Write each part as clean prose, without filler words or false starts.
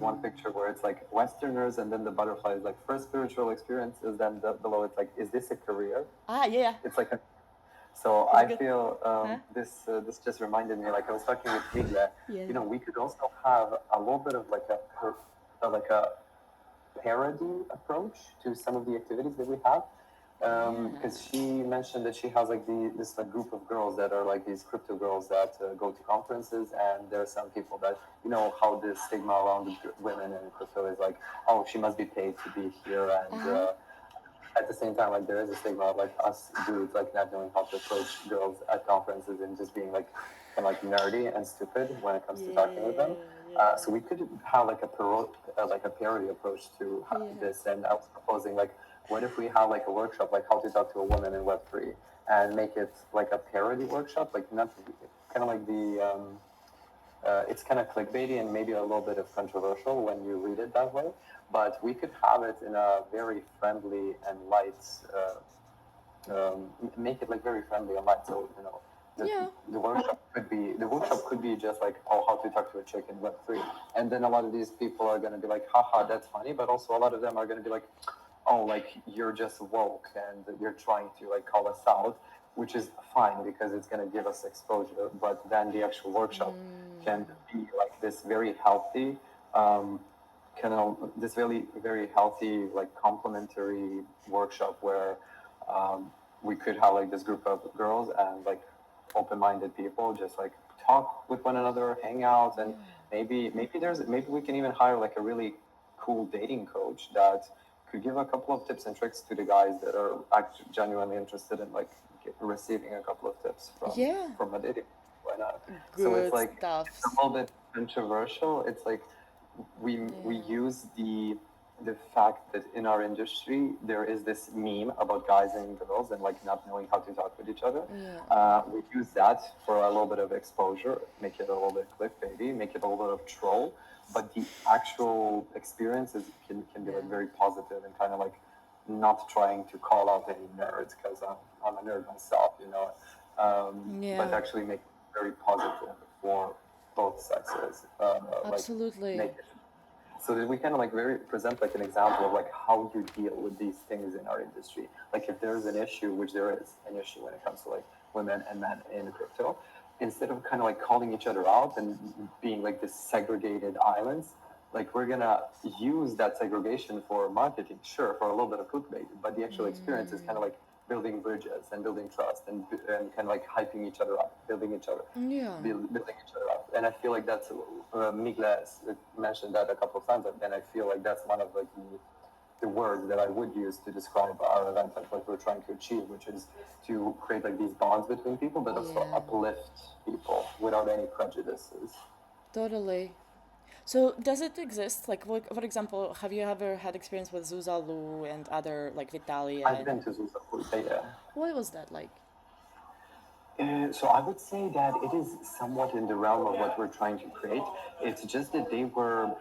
one picture where it's like Westerners, and then the butterfly is like first spiritual experiences. Then below it's like, is this a career? Ah, yeah, It's like a, so it's I good. feel Huh? this just reminded me. Like I was talking with Migla, Yeah. we could also have a little bit of like like a parody approach to some of the activities that we have. Yeah. Because she mentioned that she has like this like group of girls that are like these crypto girls that go to conferences, and there are some people that how the stigma around the women in crypto is like, oh, she must be paid to be here, and Uh-huh. at the same time, like there is a stigma of like us dudes like not knowing how to approach girls at conferences and just being like kind of like nerdy and stupid when it comes to talking with them. Yeah, yeah. So we could have like like a parody approach to Yeah. this, and I was proposing like, what if we have like a workshop like how to talk to a woman in Web3, and make it like a parody workshop, like not kind of like it's kind of clickbaity and maybe a little bit of controversial when you read it that way, but we could have it in a very friendly and light, make it like very friendly and light. So the, Yeah. the workshop could be just like, oh, how to talk to a chick in Web3, and then a lot of these people are going to be like, haha, that's funny, but also a lot of them are going to be like, oh, like you're just woke and you're trying to like call us out, which is fine because it's going to give us exposure. But then the actual workshop can be like this very healthy, um, kind of this really very healthy like complementary workshop where um, we could have like this group of girls and like open-minded people just like talk with one another, hang out, and maybe we can even hire like a really cool dating coach that could give a couple of tips and tricks to the guys that are actually genuinely interested in like receiving a couple of tips Yeah. from a dating. Why not? So it's Good like it's a stuffs. little bit controversial. It's like we Yeah. use the fact that in our industry there is this meme about guys and girls and like not knowing how to talk with each other. Yeah. We use that for a little bit of exposure, make it a little bit clickbaity, make it a little bit of troll, but the actual experiences can be like Yeah. very positive and kind of like not trying to call out any nerds because I'm a nerd myself, but Yeah. actually make it very positive for both sexes, like make Absolutely. it so that we kind of like very present like an example of like how you deal with these things in our industry. Like if there's an issue, which there is an issue when it comes to like women and men in crypto, instead of kind of like calling each other out and being like this segregated islands, like we're gonna use that segregation for marketing, sure, for a little bit of clickbait, but the actual experience is kind of like building bridges and building trust and kind of like hyping each other up, Yeah. building each other up. And I feel like that's Migla mentioned that a couple of times, and I feel like that's one of like the words that I would use to describe our event, like what we're trying to achieve, which is to create like these bonds between people, but also Yeah. uplift people without any prejudices. Totally. So does it exist? Like, for example, have you ever had experience with Zuzalu and other like Vitalia? I've been to Zusa yeah. What was that like? So I would say that it is somewhat in the realm of what we're trying to create. It's just that they were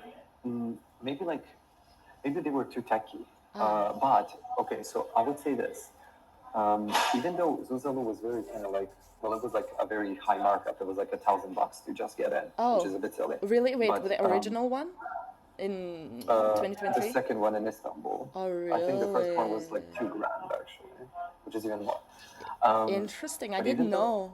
maybe like maybe they were too techy. Ah. But okay, so I would say this. Even though Zuzalu was very kind of like, well, it was like a very high markup. It was like $1,000 to just get in, which Oh, is a bit silly. really? Wait, But the original one in the 2023? second one in Istanbul, Oh, I think the first one was like really? 2 grand actually, which is even more. Interesting. I But didn't even though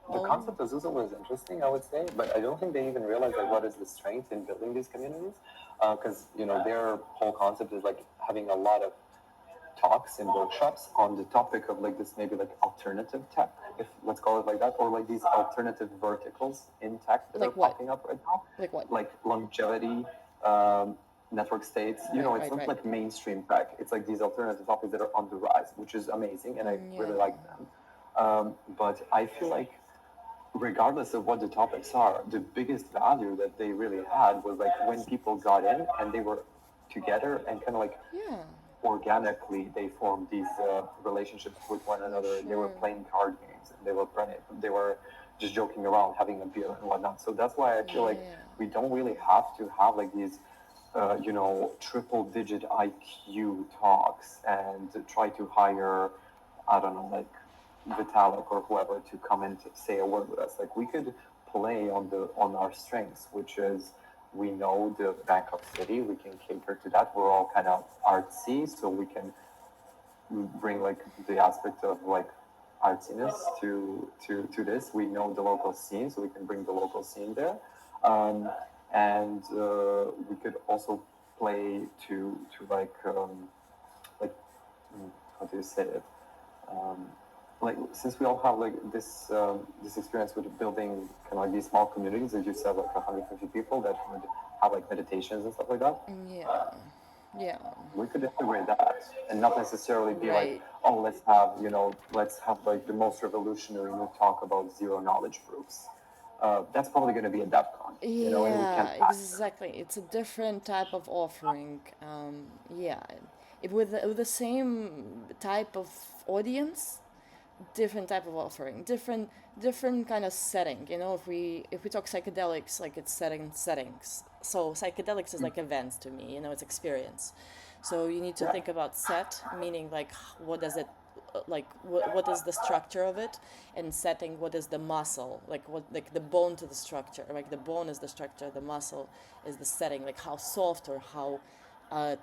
know. the Oh, concept of Zuzalu is interesting, I would say, but I don't think they even realize like what is the strength in building these communities, because their whole concept is like having a lot of talks and workshops on the topic of like this maybe like alternative tech, if let's call it like that, or like these alternative verticals in tech that are like what? popping up right now, Like what? like longevity, um, network states. Right, It's right, not right. like mainstream tech. It's like these alternative topics that are on the rise, which is amazing, and I Yeah. really like them. But I feel like regardless of what the topics are, the biggest value that they really had was like when people got in and they were together and kind of like Yeah, organically they formed these relationships with one for another. They were sure. playing card games and they were just joking around, having a beer and whatnot. So that's why I feel like Yeah. we don't really have to have like these triple digit IQ talks and try to hire, I don't know, like Vitalik or whoever to come and to say a word with us. Like we could play on our strengths, which is we know the Bangkok city, we can cater to that. We're all kind of artsy, so we can bring like the aspect of like artsiness to this. We know the local scene, so we can bring the local scene there, um, and we could also play to like how do you say it? Um, like since we all have like this experience with building kind of like these small communities, as you said, like 150 people that would have like meditations and stuff like that, Yeah. Yeah. we could integrate that and not necessarily be like, Right. oh, let's have like the most revolutionary new talk about zero knowledge proofs. That's probably going to be a DevCon, and we Yeah, can't pass that. exactly. It's a different type of offering. Yeah, with the same type of audience, different type of offering, different kind of setting. If we talk psychedelics, like it's settings. So psychedelics is Mm. like events to me. It's experience. So you need to Yeah, think about set, meaning like what does it like what is the structure of it, and setting what is the muscle, like the bone to the structure, like the bone is the structure, the muscle is the setting, like how soft or how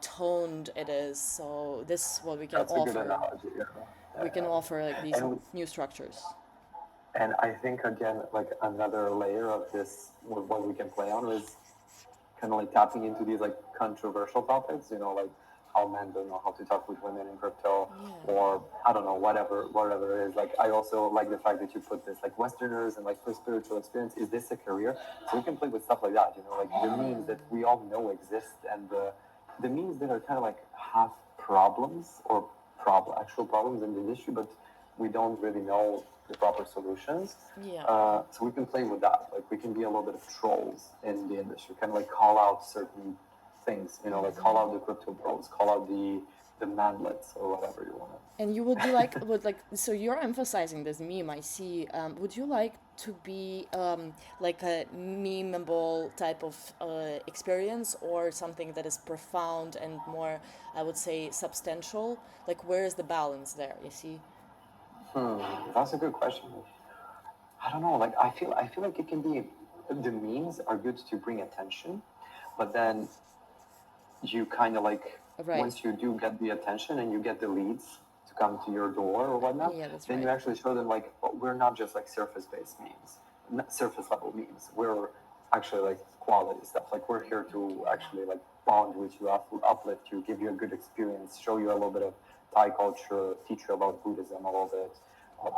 toned it is. So this is what we can that's a good offer. analogy. Yeah, We can yeah, offer like these and new structures. I think again, like another layer of this, what we can play on is kind of like tapping into these like controversial topics, like how men don't know how to talk with women in crypto, Yeah. or I don't know, whatever it is. Like I also like the fact that you put this like Westerners and like for spiritual experience, is this a career? So we can play with stuff like that, like the memes that we all know exist, and the memes that are kind of like half problems or actual problems in the industry, but we don't really know the proper solutions. Yeah. So we can play with that. Like we can be a little bit of trolls in the industry, kind of like call out certain things, like call out the crypto bros, call out the manlets or whatever you want And you would be like, so you're emphasizing this meme, I see. Would you like to be like a memeable type of experience, or something that is profound and more, I would say, substantial? Like, where is the balance there, you see? to. That's a good question. I don't know. Like I feel like it can be the memes are good to bring attention, but then you kind of like Right. once you do get the attention and you get the leads to come to your door or whatnot, Yeah, that's then you right. actually show them like, oh, we're not just like surface-based memes, not surface level memes. We're actually like quality stuff. Like we're here to Okay. actually like bond with you, uplift you, give you a good experience, show you a little bit of Thai culture, teach you about Buddhism a little bit,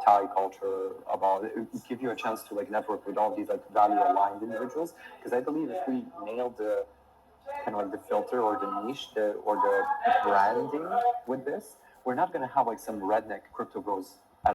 Thai culture, about give you a chance to like network with all these like value aligned individuals. Because I believe if we nail the kind of like the filter or the niche or the branding with this, we're not going to have like some redneck crypto bros